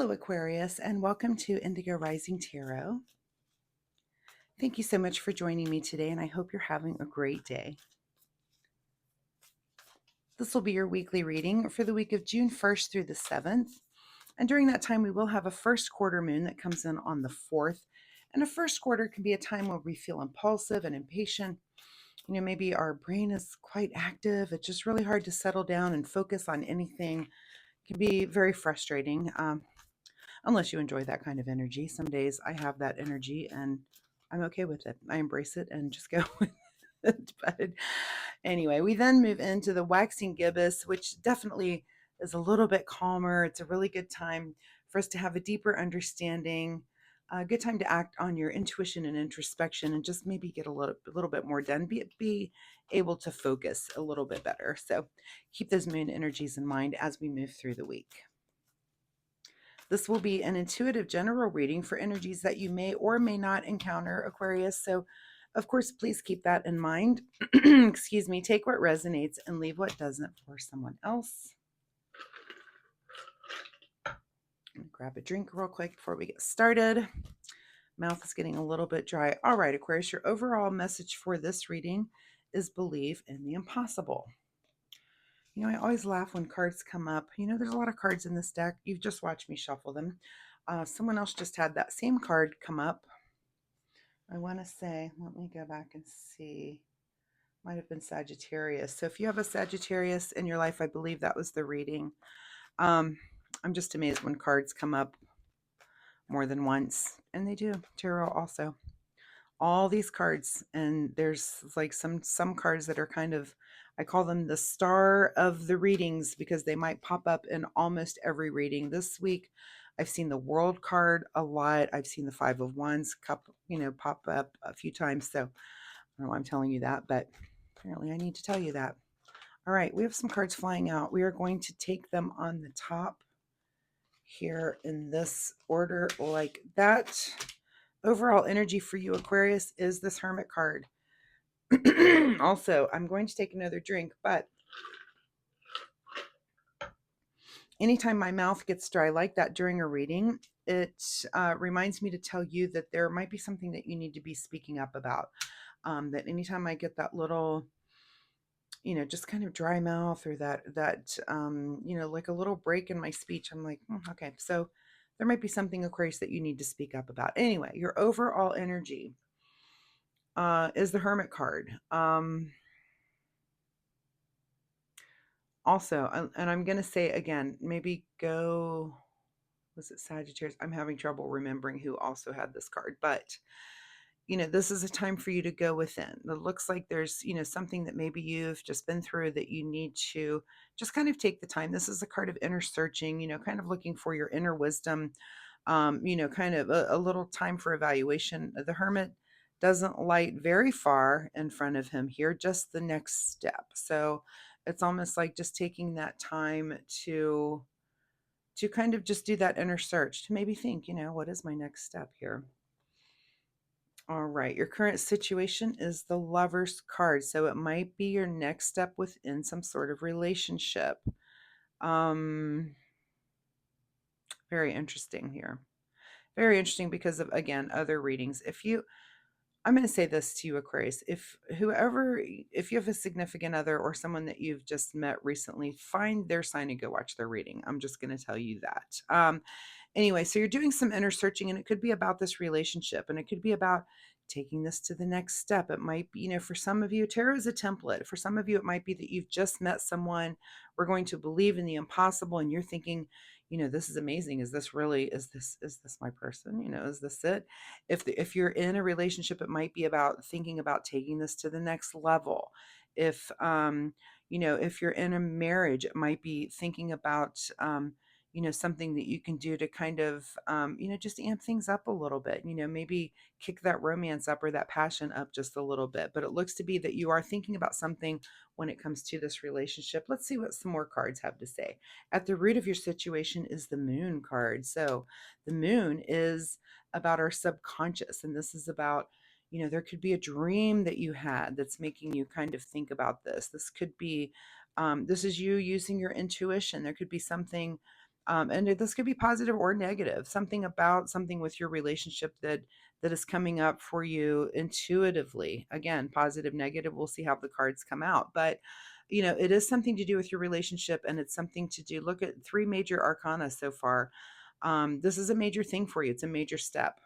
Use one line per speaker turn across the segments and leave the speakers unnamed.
Hello, Aquarius, and welcome to Indigo Rising Tarot. Thank you so much for joining me today, and I hope you're having a great day. This will be your weekly reading for the week of June 1st through the 7th. And during that time, we will have a first quarter moon that comes in on the 4th. And a first quarter can be a time where we feel impulsive and impatient. Maybe our brain is quite active. It's just really hard to settle down and focus on anything. It can be very frustrating. Unless you enjoy that kind of energy. Some days I have that energy and I'm okay with it. I embrace it and just go with it. But anyway, we then move into the waxing gibbous, which definitely is a little bit calmer. It's a really good time for us to have a deeper understanding, a good time to act on your intuition and introspection and just maybe get a little bit more done, be able to focus a little bit better. So keep those moon energies in mind as we move through the week. This will be an intuitive general reading for energies that you may or may not encounter, Aquarius. So, of course, please keep that in mind. Excuse me. Take what resonates and leave what doesn't for someone else. Grab a drink real quick before we get started. Mouth is getting a little bit dry. All right, Aquarius, your overall message for this reading is believe in the impossible. I always laugh when cards come up. There's a lot of cards in this deck. You've just watched me shuffle them. Someone else just had that same card come up. I want to say, let me go back and see. Might have been Sagittarius. So if you have a Sagittarius in your life, I believe that was the reading. I'm just amazed when cards come up more than once. And they do. Tarot also. All these cards, and there's like some cards that are kind of, I call them the star of the readings because they might pop up in almost every reading. This week I've seen the World card a lot. I've seen the Five of Wands pop up a few times. So I don't know why I'm telling you that, but apparently I need to tell you that. All right, we have some cards flying out. We are going to take them on the top here in this order like that. Overall energy for you, Aquarius, is this Hermit card. Also, I'm going to take another drink, but anytime my mouth gets dry like that during a reading, it reminds me to tell you that there might be something that you need to be speaking up about. That anytime I get that little, just kind of dry mouth or that like a little break in my speech, I'm like, okay, so there might be something, Aquarius, that you need to speak up about. Anyway, your overall energy is the Hermit card. Also, and I'm going to say again, maybe go, was it Sagittarius? I'm having trouble remembering who also had this card, but this is a time for you to go within. It looks like there's, something that maybe you've just been through that you need to just kind of take the time. This is a card of inner searching, kind of looking for your inner wisdom, kind of a little time for evaluation. The Hermit doesn't light very far in front of him here, just the next step. So it's almost like just taking that time to kind of just do that inner search, to maybe think, what is my next step here? All right, your current situation is the Lover's card. So it might be your next step within some sort of relationship. Very interesting here. Very interesting because of, again, other readings. I'm going to say this to you, Aquarius, if you have a significant other or someone that you've just met recently, find their sign and go watch their reading. I'm just going to tell you that. Anyway, so you're doing some inner searching, and it could be about this relationship, and it could be about taking this to the next step. It might be, for some of you, tarot is a template. For some of you, it might be that you've just met someone. We're going to believe in the impossible, and you're thinking, this is amazing. Is this my person? Is this it? If you're in a relationship, it might be about thinking about taking this to the next level. If if you're in a marriage, it might be thinking about something that you can do to kind of just amp things up a little bit, maybe kick that romance up or that passion up just a little bit. But it looks to be that you are thinking about something when it comes to this relationship. Let's see what some more cards have to say. At the root of your situation is the Moon card. So the Moon is about our subconscious, and this is about, there could be a dream that you had that's making you kind of think about this. This could be this is you using your intuition. There could be something And this could be positive or negative, something about something with your relationship that is coming up for you intuitively. Again, positive, negative, we'll see how the cards come out. But it is something to do with your relationship, and it's something to do. Look at three major arcana so far. This is a major thing for you. It's a major step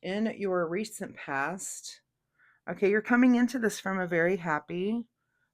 in your recent past. Okay, you're coming into this from a very happy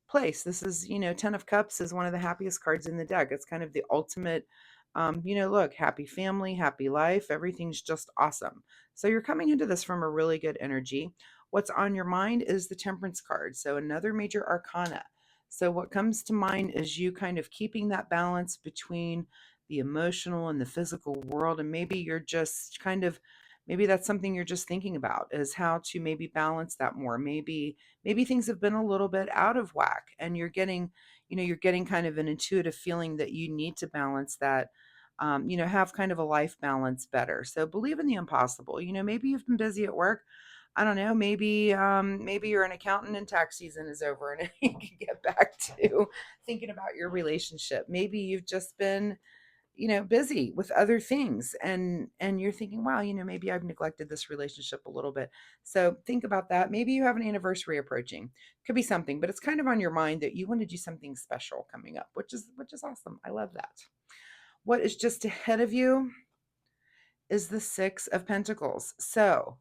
place. This is, 10 of Cups is one of the happiest cards in the deck. It's kind of the ultimate, look, happy family, happy life. Everything's just awesome. So you're coming into this from a really good energy. What's on your mind is the Temperance card. So another major arcana. So what comes to mind is you kind of keeping that balance between the emotional and the physical world. And maybe you're just kind of, maybe that's something you're just thinking about, is how to maybe balance that more. Maybe things have been a little bit out of whack, and you're getting kind of an intuitive feeling that you need to balance that. Have kind of a life balance better. So believe in the impossible. Maybe you've been busy at work. I don't know. Maybe you're an accountant and tax season is over, and you can get back to thinking about your relationship. Maybe you've just been busy with other things, and you're thinking, wow, maybe I've neglected this relationship a little bit. So think about that. Maybe you have an anniversary approaching. Could be something, but it's kind of on your mind that you want to do something special coming up, which is awesome. I love that. What is just ahead of you is the Six of Pentacles. So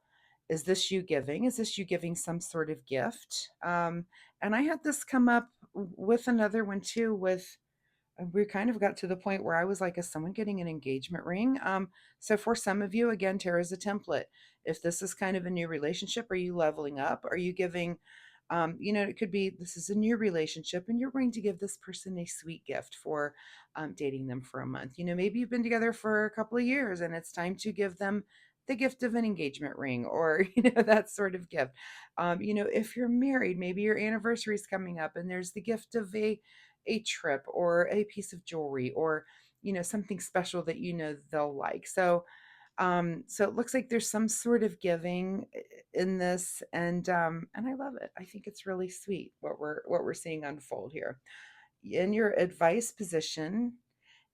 is this you giving? Is this you giving some sort of gift? And I had this come up with another one too, with we kind of got to the point where I was like, is someone getting an engagement ring? So for some of you, again, Tara's a template. If this is kind of a new relationship, are you leveling up? Are you giving, it could be this is a new relationship and you're going to give this person a sweet gift for dating them for a month. Maybe you've been together for a couple of years and it's time to give them the gift of an engagement ring, or that sort of gift. If you're married, maybe your anniversary is coming up and there's the gift of a trip or a piece of jewelry, or something special that they'll like. So it looks like there's some sort of giving in this, and I love it. I think it's really sweet what we're seeing unfold here. In your advice position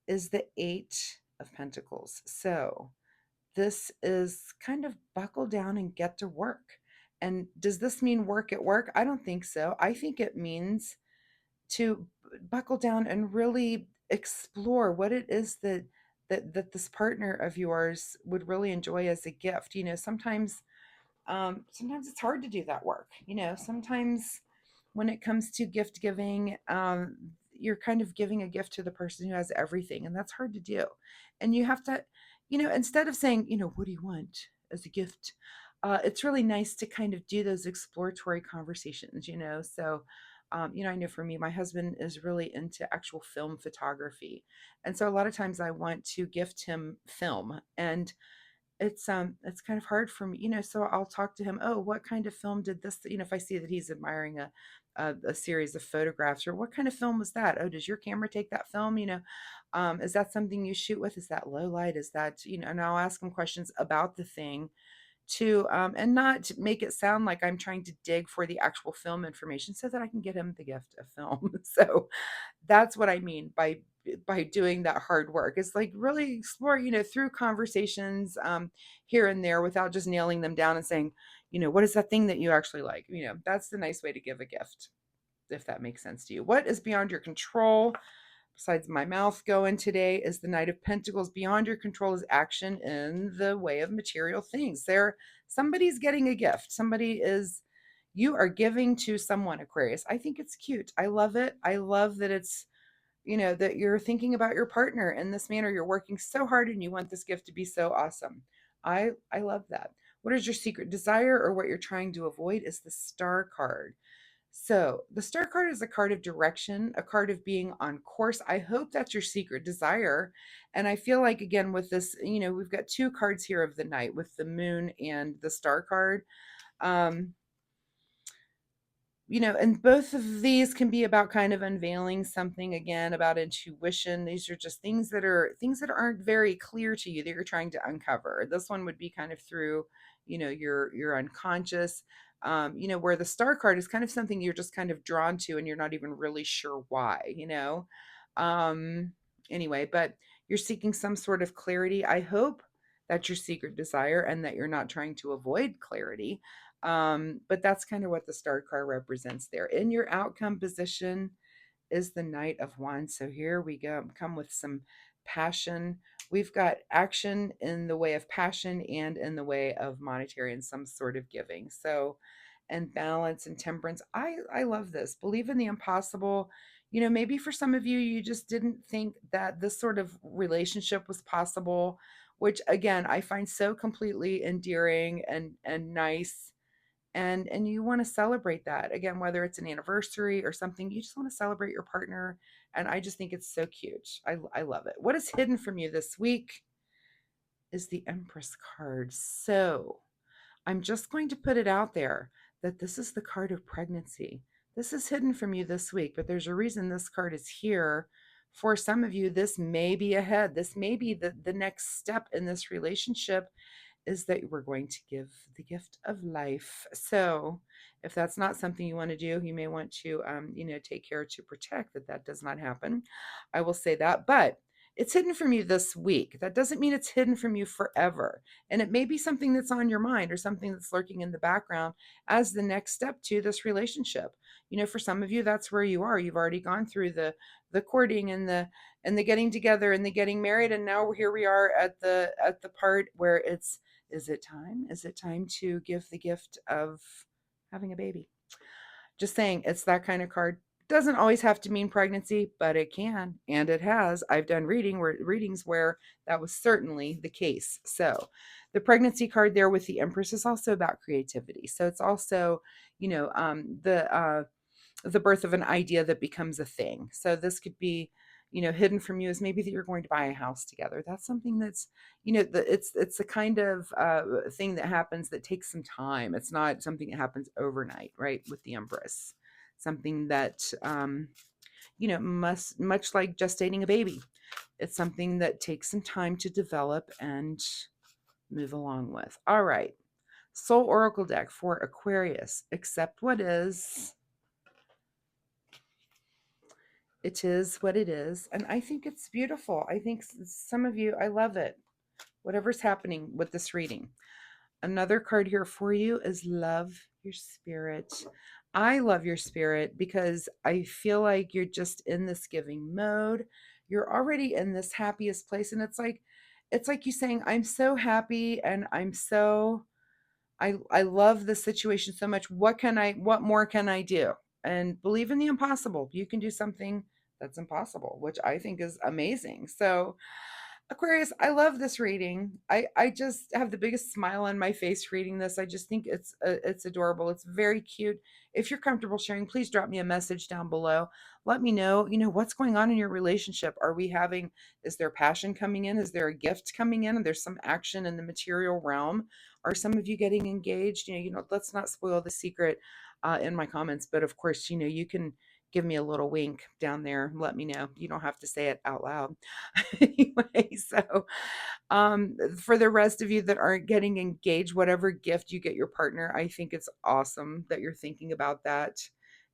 is the Eight of Pentacles. So this is kind of buckle down and get to work. And does this mean work at work? I don't think so. I think it means to buckle down and really explore what it is that this partner of yours would really enjoy as a gift. Sometimes it's hard to do that work. Sometimes when it comes to gift giving, you're kind of giving a gift to the person who has everything, and that's hard to do. And you have to, instead of saying, what do you want as a gift, it's really nice to kind of do those exploratory conversations. I know for me, my husband is really into actual film photography, and so a lot of times I want to gift him film, and it's kind of hard for me, so I'll talk to him. Oh, what kind of film did this, if I see that he's admiring a series of photographs, or what kind of film was that? Oh, does your camera take that film? Is that something you shoot with? Is that low light? Is that, and I'll ask him questions about the thing to and not make it sound like I'm trying to dig for the actual film information so that I can get him the gift of film. So that's what I mean by doing that hard work. It's like really explore, through conversations here and there, without just nailing them down and saying, what is that thing that you actually like? That's the nice way to give a gift, if that makes sense to you. What is beyond your control? Besides my mouth going today, is the Knight of Pentacles. Beyond your control is action in the way of material things. Somebody's getting a gift. You are giving to someone, Aquarius. I think it's cute. I love it. I love that it's, that you're thinking about your partner in this manner. You're working so hard and you want this gift to be so awesome. I love that. What is your secret desire, or what you're trying to avoid, is the Star card. So the Star card is a card of direction, a card of being on course. I hope that's your secret desire. And I feel like, again, with this, we've got two cards here of the night with the Moon and the Star card. Um, and both of these can be about kind of unveiling something, again, about intuition. These are just things that aren't very clear to you that you're trying to uncover. This one would be kind of through, your unconscious, where the Star card is kind of something you're just kind of drawn to and you're not even really sure why, um, anyway, but You're seeking some sort of clarity. I hope that's your secret desire and that you're not trying to avoid clarity. But that's kind of what the star card represents there. In your outcome position is the Knight of Wands. So here we go. Come with some passion. We've got action in the way of passion and in the way of monetary and some sort of giving. So, and balance and temperance. I love this. Believe in the impossible. You know, maybe for some of you, you just didn't think that this sort of relationship was possible, which again, I find so completely endearing and nice, and you want to celebrate that again, whether it's an anniversary or something. You just want to celebrate your partner, and I just think it's so cute. I love it. What is hidden from you this week is the Empress card. So I'm just going to put it out there that this is the card of pregnancy. This is hidden from you this week, but there's a reason this card is here. For some of you, this may be ahead. This may be the next step in this relationship, is that we're going to give the gift of life. So if that's not something you want to do, you may want to, take care to protect that does not happen. I will say that, but it's hidden from you this week. That doesn't mean it's hidden from you forever. And it may be something that's on your mind or something that's lurking in the background as the next step to this relationship. You know, for some of you, that's where you are. You've already gone through the courting and the getting together and the getting married, and now here we are at the part where it's, is it time? Is it time to give the gift of having a baby? Just saying, it's that kind of card. Doesn't always have to mean pregnancy, but it can, and it has. I've done readings where that was certainly the case. So, the pregnancy card there with the Empress is also about creativity. So it's also, the birth of an idea that becomes a thing. So this could be, hidden from you is maybe that you're going to buy a house together. That's something that's, it's a kind of thing that happens that takes some time. It's not something that happens overnight, right? With the Empress, something that, must, much like gestating a baby, it's something that takes some time to develop and move along with. All right. Soul Oracle deck for Aquarius. Accept what is. It is what it is. And I think it's beautiful. I think some of you, I love it. Whatever's happening with this reading. Another card here for you is Love Your Spirit. I love your spirit because I feel like you're just in this giving mode. You're already in this happiest place. And it's like you saying, I'm so happy and I love the situation so much. What more can I do? And believe in the impossible. You can do something that's impossible, which I think is amazing. So Aquarius, I love this reading. I just have the biggest smile on my face reading this. I just think it's adorable. It's very cute. If you're comfortable sharing, please drop me a message down below. Let me know, what's going on in your relationship. Is there passion coming in? Is there a gift coming in? And there's some action in the material realm. Are some of you getting engaged? Let's not spoil the secret in my comments. But of course, you can give me a little wink down there. Let me know. You don't have to say it out loud. Anyway, so for the rest of you that aren't getting engaged, whatever gift you get your partner, I think it's awesome that you're thinking about that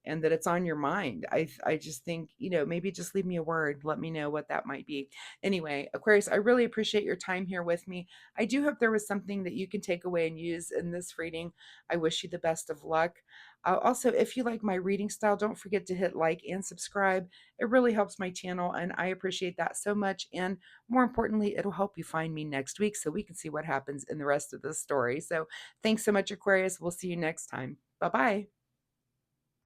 and that it's on your mind. I just think, maybe just leave me a word. Let me know what that might be. Anyway, Aquarius, I really appreciate your time here with me. I do hope there was something that you can take away and use in this reading. I wish you the best of luck. Also, if you like my reading style, don't forget to hit like and subscribe. It really helps my channel, and I appreciate that so much. And more importantly, it'll help you find me next week so we can see what happens in the rest of the story. So thanks so much, Aquarius. We'll see you next time. Bye-bye.